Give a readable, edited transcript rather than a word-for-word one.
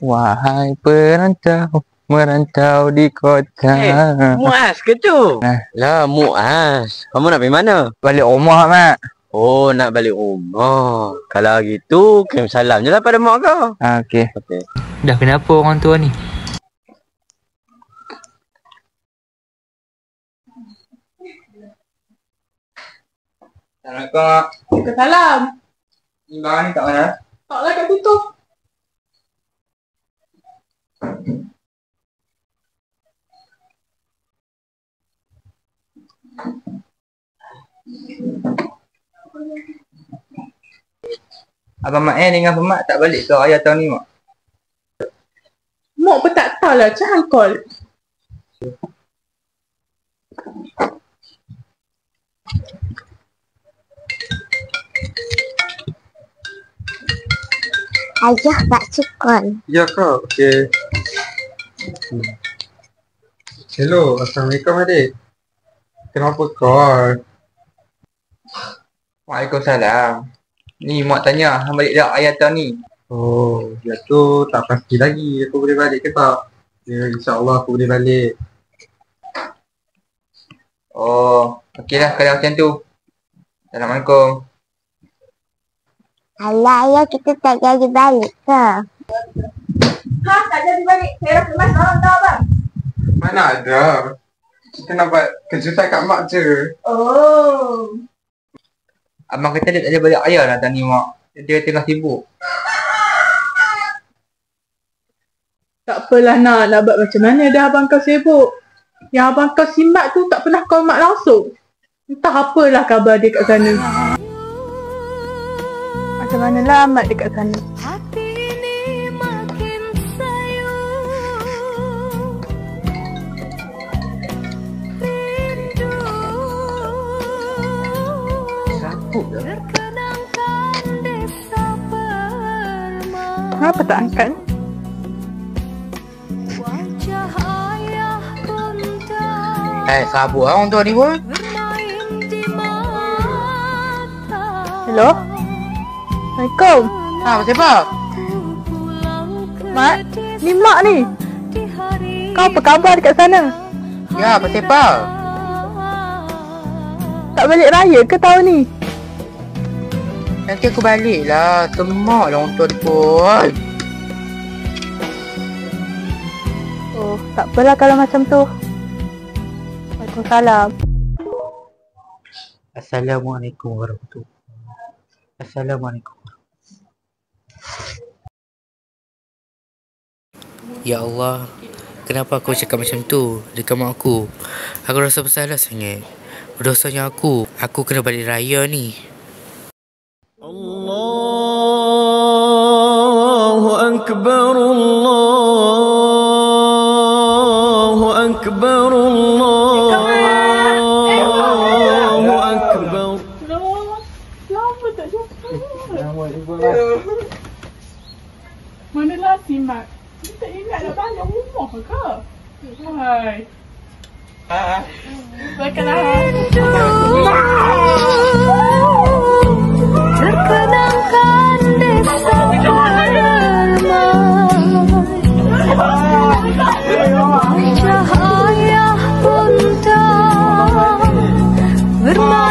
Wahai perantau, merantau di kota. Muaz ke tu? Lah Muaz, kamu nak pergi mana? Balik rumah, Mak. Oh, nak balik rumah. Kalau gitu, kirim salam je lah pada mak kau. Okey. Dah kenapa orang tua ni? Assalamualaikum, Mak. Waalaikumsalam. Ni barang ni kat mana? Taklah kat situ. Abang Mak dengan Abang Mak tak balik ke ayah tahun ni, Mak? Mak pun tak tahu lah cangkol. Ayah tak cekol. Ya kak, okey. Hello, Assalamualaikum adik. Kenapa call? Waalaikumsalam. Ni Mak tanya, hang balik dah ayah tahun ni? Oh, dia tu tak pasti lagi aku boleh balik ke tak. Ya, insyaAllah aku boleh balik. Oh, okey lah kalau macam tu. Assalamualaikum. Alah ayah, kita tak jadi balik ke? Ha, tak jadi balik. Saya rasa mas orang tahu abang. Mana ada. Kita nak buat kejutan kat mak je. Oh. Abang kata dia tak ada balik ayah lah tahun ni, Mak. Dia tengah sibuk. Tak apalah nak buat macam mana dah abang kau sibuk. Yang abang kau simak tu tak pernah kau mak langsung. Entah apalah khabar dia kat sana. Macam manalah Mat dekat sana. Kenapa tak angkat? Sabar orang tua ni pun. Hello? Assalamualaikum. Siapa? Mat, ni Mak ni. Kau apa khabar dekat sana? Ya, siapa? Tak balik raya ke tahun ni? Nanti aku balik lah. Semak lah orang tua dia pun. Oh, tak apalah kalau macam tu. Waalaikumsalam. Assalamualaikum warahmatullahi wabarakatuh. Assalamualaikum. Ya Allah, kenapa aku cakap macam tu dekat mak aku? Aku rasa bersalah sangat. Berdosanya aku kena balik raya ni. Allahu Akbar, Allahu Akbar, Allahu Akbar. Lama tak jumpa. Manalah si Mat? Kita ingat nak balik rumah ke? Hai. Terkenangkan desa bermai, cahaya pun tak bermai.